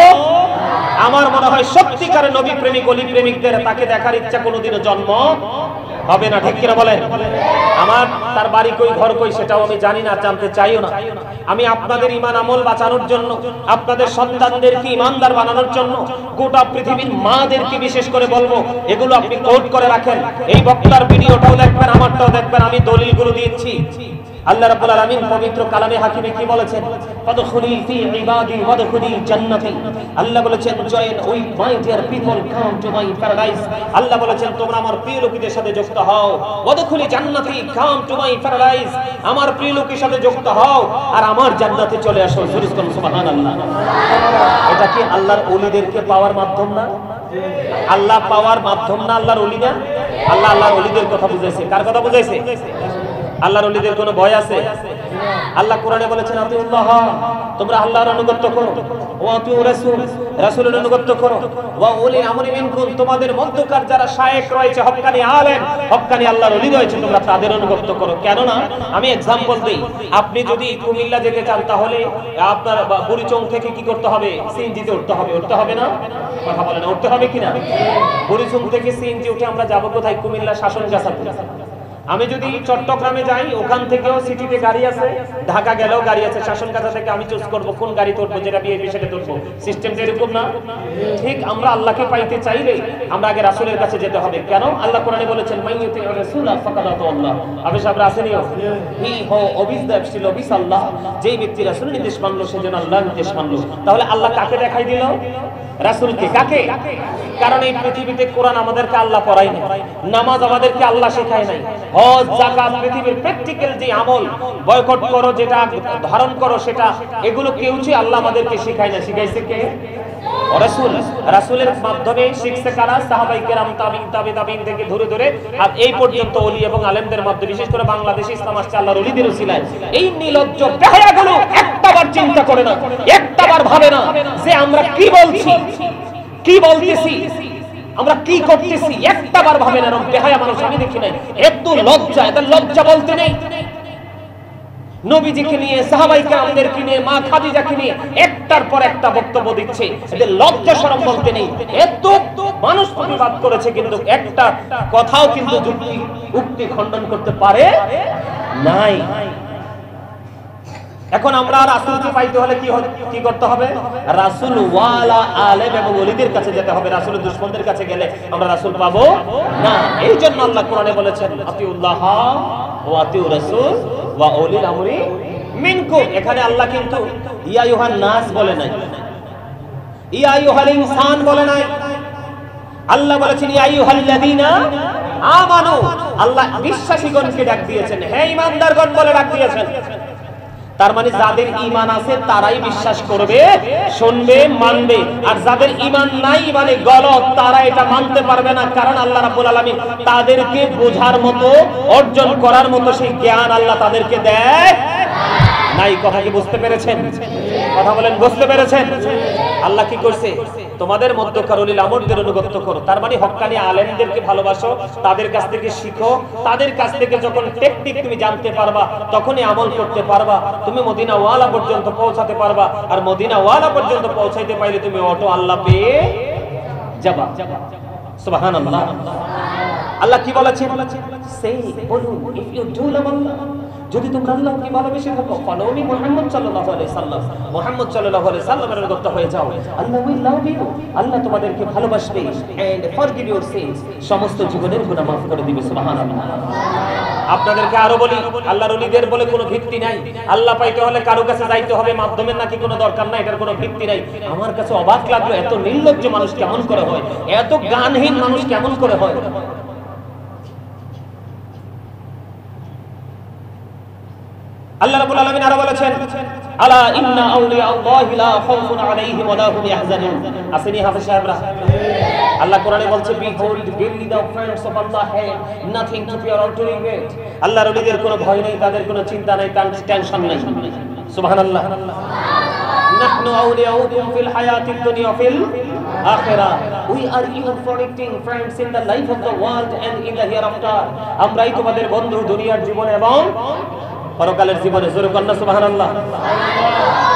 Speaker 1: আমার মনে হয় সত্যিকারের নবী প্রেমিক ওলি প্রেমিকদের তাকে দেখার ইচ্ছা কোনোদিনও জন্ম হবে না, ঠিক কিনা বলেন? আমার তার বাড়ি কই ঘর কই সেটাও আমি জানি না, জানতে চাইও না। আমি আপনাদের ঈমান আমল বাঁচানোর জন্য, আপনাদের সন্তানদেরকে ঈমানদার বানানোর জন্য, গোটা পৃথিবীর মাদেরকে বিশেষ করে বলবো, এগুলো আপনি কোট করে রাখেন। এই বক্তার ভিডিওটাও দেখবেন, আমারটাও দেখবেন, আমি দলিলগুলো দিয়েছি। আল্লাহ রাব্বুল আলামিন পবিত্র কালামে হাকিমে কি বলেছেন? ফাদখুলি ফি ইবাদি ওয়াদখুলি জান্নাতি। আল্লাহ বলেছেন, join with my dear people, come to my paradise. Allah বলেছেন, তোমরা আমার প্রিয় লোকদের সাথে যুক্ত হও। ওয়াদখুলি জান্নাতি, কাম টু মাই প্যারাডাইস। আমার প্রিয় লোকের সাথে যুক্ত হও আর আমার জান্নাতে চলে আসো। সুবহানাল্লাহ। এটা কি আল্লাহর ওলিদেরকে পাওয়ার মাধ্যম না? আল্লাহ পাওয়ার মাধ্যম না আল্লাহর ওলিরা? আল্লাহ আল্লাহর ওলিদের কথা বুঝাইছে। কার কথা বুঝাইছে? আল্লাহর ওলিদের কোনো ভয় আছে? আল্লাহ কোরআনে বলেছেন, আতিউল্লাহ, তোমরা আল্লাহর অনুগত করো, ওয়া আতিউ রাসূল, রাসূলের অনুগত করো, ওয়া উলি আমরি মিনকুম, তোমাদের মধ্যকার যারা শায়েখ রয়েছে, হক্কানি আলেম, হক্কানি আল্লাহর ওলি রয়েছে, তোমরা তাদের অনুগত করো। কেন না? আমি एग्जांपल দেই। আপনি যদি কুমিল্লা যেতে চান, তাহলে আপনার বুড়িচং থেকে কি করতে হবে? সিএনজিতে উঠতে হবে। উঠতে হবে না? কথা বলেন, উঠতে হবে কিনা? বুড়িচং থেকে সিএনজি উঠে আমরা যাব কোথায়? কুমিল্লা শাসনগাছাতে। আমি যদি চট্টগ্রামে যাই, ওখান থেকেও সিটিতে গাড়ি আছে, ঢাকা গেলেও গাড়ি আছে, শাসনগাছা থেকে আমি চুজ করব কোন গাড়ি উঠবো, যেটা বিএপি সেটা উঠবো। সিস্টেমটা এরকম না? ঠিক আমরা আল্লাহকে পাইতে চাইলে আমরা আগে রাসূলের কাছে যেতে হবে। কেন? আল্লাহ কোরআনে বলেছেন, মাইয়ুতি রাসূলা ফাকাদ আল্লাহ। আবেশ আমরা আসেনিও, হি হো অবিজ দ্য অ্যাবসলিউট অবিজ আল্লাহ। যেই ব্যক্তি রাসূলের নির্দেশ মানলো, সে যেন আল্লাহর নির্দেশ মানলো। তাহলে আল্লাহ কাকে দেখাই দিল? রাসূলকে। কাকে? কারণ এই পৃথিবীতে কোরআন আমাদেরকে আল্লাহ পড়ায় নাই, নামাজ আমাদেরকে আল্লাহ শেখায় নাই, হজ যাকাত পৃথিবীর প্র্যাকটিক্যাল যে আমল, বয়কট করো, যেটা ধারণ করো সেটা, এগুলো কেউই আল্লাহ আমাদেরকে শেখায় না। শিখাইছে কে? রাসূল। রাসূলের মাধ্যমে শিখছে কারা? সাহাবায়ে কেরাম, তাবিঈন, তাবিঈন থেকে ধরে ধরে আর এই পর্যন্ত ওলি এবং আলেমদের মধ্যে, বিশেষ করে বাংলাদেশে ইসলাম আসছে আল্লাহর ওলিদের উসিলায়। এই নির্লজ্জ বেহায়াগুলো একটাবার চিন্তা করে না, একটাবার ভাবে না যে আমরা কি বলছি, কি বলতেছি, আমরা কি করতেছি, একটাবার ভাবে না। এরকম বেহায়া মানুষ আমি দেখি নাই। এত লজ্জা, এত লজ্জা বলতে নেই। নবীজিকে নিয়ে সাহাবায়ে কেরামদেরকে নিয়ে মা খাদিজাকে নিয়ে একটার পর একটা বক্তব্য দিচ্ছে, এদের লজ্জা শরম বলতে নেই। এত মানুষ প্রতিবাদ করেছে কিন্তু একটা কথাও কিন্তু যুক্তি উক্তি খণ্ডন করতে পারে নাই। এখন আমরা রাসূলকে পাইতে হলে কি করতে হবে? রাসূল ওয়ালা আলেম এবং ওলিদের কাছে যেতে হবে। রাসূলের দুশমনদের কাছে গেলে আমরা রাসূল পাবো না। এই জন্য আল্লাহ কোরআনে বলেছেন আতিউল্লাহ ওয়া আতিউর রাসূল ওয়া উলিল আমরি মিনকুম। এখানে আল্লাহ কিন্তু ইয়া আইয়ুহান নাস বলে নাই, ইয়া আইয়ুহাল ইনসান বলে নাই। আল্লাহ বলেছেন ইয়া আইয়ুহাল্লাযীনা আমানু। আল্লাহ বিশ্বাসীগণকে ডাক দিয়েছেন, হে ঈমানদারগণ বলে ডাক দিয়েছেন। তার মানে যাদের ঈমান আছে তারাই বিশ্বাস করবে, শুনবে, মানবে। আর যাদের ঈমান নাই, মানে গলত, তারা এটা মানতে পারবে না। কারণ আল্লাহ রাব্বুল আলামিন তাদেরকে বোঝার মতো, অর্জন করার মতো সেই জ্ঞান আল্লাহ তাদেরকে দেয় নাই। কথা কি বুঝতে পেরেছেন? কথা বলেন, বুঝতে পেরেছেন? আল্লাহ কি করছে? তোমাদের মধ্যকার উলিল আমরদের অনুগত করো। তার মানে হক্কানি আলেমদেরকে ভালোবাসো, তাদের কাছ থেকে শিখো। তাদের কাছ থেকে যখন টেকনিক তুমি জানতে পারবা, তখনই আমল করতে পারবা। তুমি মদিনা ওয়ালা পর্যন্ত পৌঁছাতে পারবা। আর মদিনা ওয়ালা পর্যন্ত পৌঁছাইতে পারলে তুমি অটো আল্লাহ পেয়ে যাবা। সুবহানাল্লাহ। আল্লাহ কি বলেছেন? সেই বলুন, ইফ ইউ ডু লাভ আল্লাহ, যদি তোমরা আল্লাহকে ভালোবেসে থাকো, ফলোমি মুহাম্মদ সাল্লাল্লাহু আলাইহি সাল্লাম, মুহাম্মদ সাল্লাল্লাহু আলাইহি সাল্লামের অনুগত হয়ে যাও, আল্লাহ উইল লাভ ইউ, আল্লাহ তোমাদেরকে ভালোবাসবে, এন্ড ফরগিভ ইউর সিনস, সমস্ত জীবনের গুনাহ maaf করে দিবে। সুবহানাল্লাহ। আপনাদেরকে আরো বলি, আল্লাহর ওলিদের বলে কোনো ভিত্তি নাই। আল্লাহ পাইতে হলে কারো কাছে যাইতে হবে, মাধ্যমের নাকি কোনো দরকার নাই, এটার কোনো ভিত্তি নাই। আমার কাছে অবাক লাগলো, এত নির্লজ্জ মানুষ কেমন করে হয়, এত জ্ঞানহীন মানুষ কেমন করে হয়। আল্লাহ রাব্বুল আলামিন আরো বলেছেন, আলা ইন্না আউলিয়া আল্লাহি লা খাউফুন আলাইহিম ওয়া লা হুম ইয়াহজানুন। আসেনি হাফেজ সাহেবরা? আল্লাহ কোরআনে বলছে, behold, verily the friends of Allah have nothing to fear or to regret. আল্লাহর ওলিদের কোনো ভয় নেই, তাদের কোনো চিন্তা নাই, টেনশন নাই। সুবহানাল্লাহ। নাহনু আউলিয়াউকুম ফিল হায়াতিদ দুনিয়া ওয়া feel আখিরাহ। We are even protecting friends in the life of the world and in the hereafter. আমরাই তোমাদের বন্ধু দুনিয়ার জীবনে এবং পরকালের জীবনে। জোরে কন্না সুবহানাল্লাহ।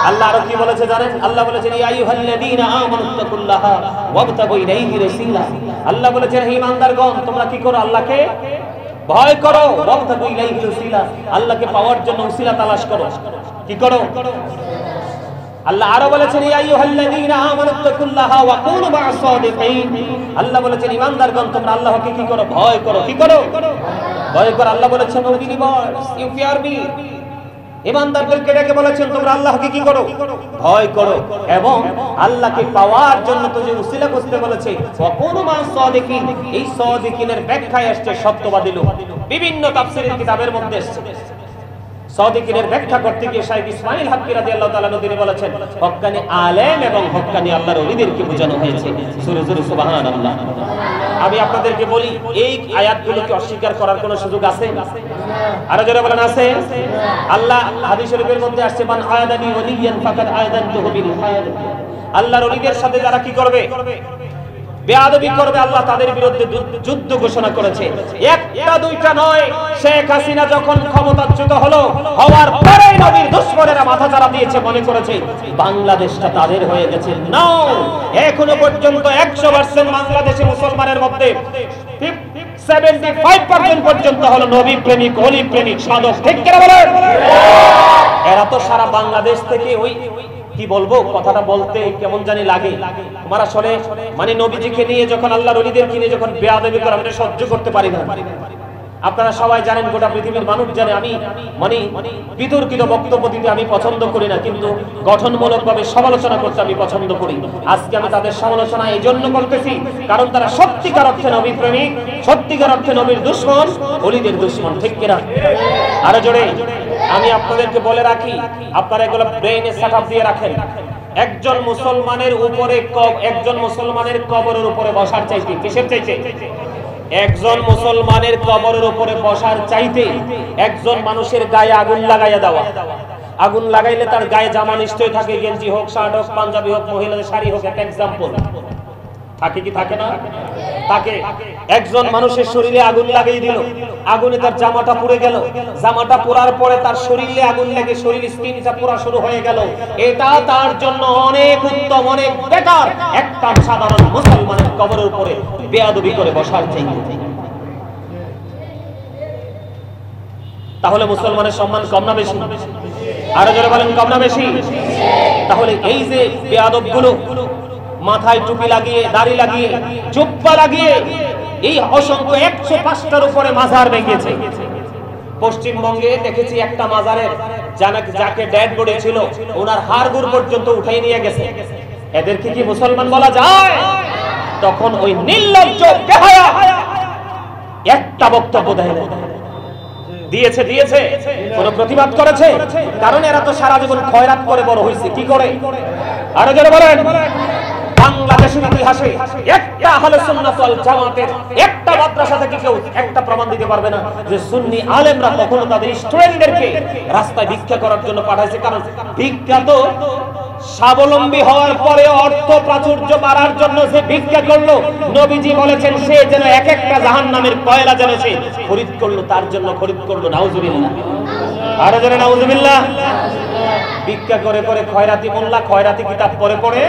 Speaker 1: আল্লাহ আরো কি বলেছে জানেন? আল্লাহ বলেছেন, ইয়া আইয়ুহাল্লাযীনা আমানুত্তাকুল্লাহা ওয়াবতাগু ইলাইহি ওয়াসিলা। আল্লাহ বলেছেন, হে ঈমানদারগণ, তোমরা কি করো? আল্লাহকে ভয় করো। ওয়াবতাগু ইলাইহি ওয়াসিলা, আল্লাহকে পাওয়ার জন্য উসিলা তালাশ করো। কি করো? আল্লাহ আরো বলেছেন, ইয়া আইয়ুহাল্লাযীনা আমানুত্তাকুল্লাহা ওয়া কুনু মা'আস সাদিকিন। আল্লাহ বলেছেন, ঈমানদারগণ, তোমরা আল্লাহকে কি করো? ভয় করো। কি করো? ভয় করো। আল্লাহ বলেছেন, O believers, you fear me. ঈমানদারদেরকে ডেকে বলেছেন, তোমরা আল্লাহকে কি করো? ভয় করো। এবং আল্লাহকে পাওয়ার জন্য তো যে উসিলা করতে বলেছে, ওয়া কুনু মা'আস সাদিকিন, এই সাদিকিনের ব্যাখ্যায় আসছে সত্যবাদী লোক। বিভিন্ন তাফসীরের কিতাবের মধ্যে এসেছে। সাদিকিনের ব্যাখ্যা করতে গিয়ে শাইখ ইসমাঈল হাক্কি রাদিয়াল্লাহু তাআলা তিনি বলেছেন, হক্কানি আলেম এবং হক্কানি আল্লাহর ওলিদেরকে বোঝানো হয়েছে। সূরা সুবহানাল্লাহ। আমি আপনাদেরকে বলি, এই আয়াতগুলোকে অস্বীকার করার কোনো সুযোগ আছে? আরো জোরে বলেন, আছে? আল্লাহ হাদিস শরীফের মধ্যে আসছে, মান আয়াদানি ওলিয়ান ফাকাদ আয়াদানতুহু বিল হায়াত। আল্লাহর ওলিদের সাথে যারা কি করবে? বেয়াদবি করবে, আল্লাহ তাদের বিরুদ্ধে যুদ্ধ ঘোষণা করেছে। একটা দুইটা নয়। শেখ হাসিনা যখন ক্ষমতাচ্যুত হলো, হওয়ার পরে নবীর দুশমনেরা মাথা চাড়া দিয়েছে, মনে করেছে বাংলাদেশটা তাদের হয়ে গেছে। না, এখনো পর্যন্ত 100% বাংলাদেশে মুসলমানের মধ্যে 75% পর্যন্ত হলো নবী প্রেমিক, ওলি প্রেমিক, সাধক। ঠিক করে বলেন? এরা তো সারা বাংলাদেশ থেকে ওই কি বলবো, কথাটা বলতে কেমন জানি লাগে। আমার আসলে মানে নবীজিকে নিয়ে যখন আল্লাহর ওলিদেরকে নিয়ে যখন বেয়াদবি করে, আমি সহ্য করতে পারি না। আপনারা সবাই জানেন, গোটা পৃথিবীর মানুষ জানে, আমি মানে বিতর্কিত বক্তব্য দিতে আমি পছন্দ করি না, কিন্তু গঠনমূলকভাবে সমালোচনা করতে আমি পছন্দ করি। আজকে আমি তাদের সমালোচনা এই জন্য করতেছি, কারণ তারা সত্যিকার অর্থে নবী প্রেমিক, সত্যিকার অর্থে নবীর দুশমন, ওলিদের দুশমন। ঠিক কিনা? আরো জোরে আমি আপনাদেরকে বলে রাখি, আপনারা এগুলো ব্রেইনে সেটআপ দিয়ে রাখেন। একজন মুসলমানের উপরে একজন মুসলমানের কবরের উপরে বসার চাইতে, কিসের চাইতে? একজন মুসলমানের কবরের উপরে বসার চাইতে একজন মানুষের গায়ে আগুন লাগাইয়া দেওয়া। আগুন লাগাইলে তার গায়ে জামা নিশ্চয় থাকে, গেঞ্জি হোক, শার্ট হোক, পাঞ্জাবি হোক, মহিলাদের শাড়ি হোক, একটা এক্সাম্পল থাকে কি থাকে না? তাকে একজন মানুষের শরীরে আগুন লাগিয়ে দিল, আগুনে তার জামাটা পুড়ে গেল, জামাটা পোড়ার পরে তার শরীরে আগুন লেগে শরীর স্কিনটা পোড়া শুরু হয়ে গেল। এটা তার জন্য অনেক উত্তম, অনেক বেটার একটা সাধারণ মুসলমানের কবরের উপরে বেয়াদবি করে বসার চাইতে। তাহলে মুসলমানের সম্মান কম না বেশি? আরো জোরে বলেন, কম না বেশি? তাহলে এই যে বেয়াদবগুলো মাথায় টুপি লাগিয়ে, দাড়ি লাগিয়ে, জুব্বা লাগিয়ে এই অসংখ্য 105টার উপরে মাজার ভেঙেছে। পশ্চিমবঙ্গে দেখেছি একটা মাজারের যাকে ডেড বডি ছিল ওনার হাড়গোড় পর্যন্ত উঠাই নিয়ে গেছে। এদেরকে কি মুসলমান বলা যায়? তখন ওই নির্লজ্জ বেহায়া একটা বক্তব্য দেয় না। দিয়েছে কোন প্রতিবাদ করেছে? কারণ এরা তো সারা জীবন খয়রাত করে বড় হয়েছে। কি করে? আরো যারা বলেন, বাংলাদেশের ইতিহাসে একটা আহলে সুন্নাত ওয়াল জামাতের একটা মাদ্রাসা থেকে কেউ একটা প্রমাণ দিতে পারবে না যে সুন্নি আলেমরা কখনো তাদের স্টুডেন্টদেরকে রাস্তায় ভিক্ষা করার জন্য পাঠাইছে। কারণ ভিক্ষা তো স্বাবলম্বী হওয়ার পরে অর্থ প্রাচুর্য বাড়ার জন্য যে ভিক্ষা করলো, নবীজি বলেছেন সে যেন এক একটা জাহান্নামের কয়লা যেন সে খরিদ করলো, তার জন্য খরিদ করলো। নাউজুবিল্লাহ, আরো জোরে নাউজুবিল্লাহ। ভিক্ষা করে করে খয়রাতি মোল্লা, খয়রাতি কিতাব পড়ে পড়ে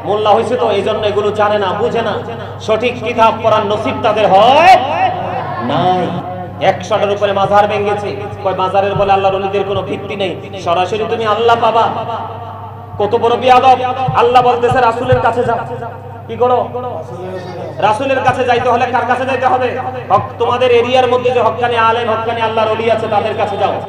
Speaker 1: মোল্লা হয়েছে, তো এই জন্য এগুলো জানে না, বুঝে না। সঠিক কিতাব পড়ার নসিব তাদের হয় নাই। 100টার উপরে মাজার ভেঙেছে। কয় মাজারের বলে আল্লাহর ওলিদের কোনো ভিত্তি নেই, সরাসরি তুমি আল্লাহ পাবা। কত বড় বিয়াদব! আল্লাহ বলতেছে রাসূলের কাছে যাও। কি করো? রাসূলের কাছে যাইতে হলে কার কাছে যাইতে হবে? তোমাদের এরিয়ার মধ্যে যে হক্কানি আলেম, হক্কানি আল্লাহর ওলি আছে তাদের কাছে যাও।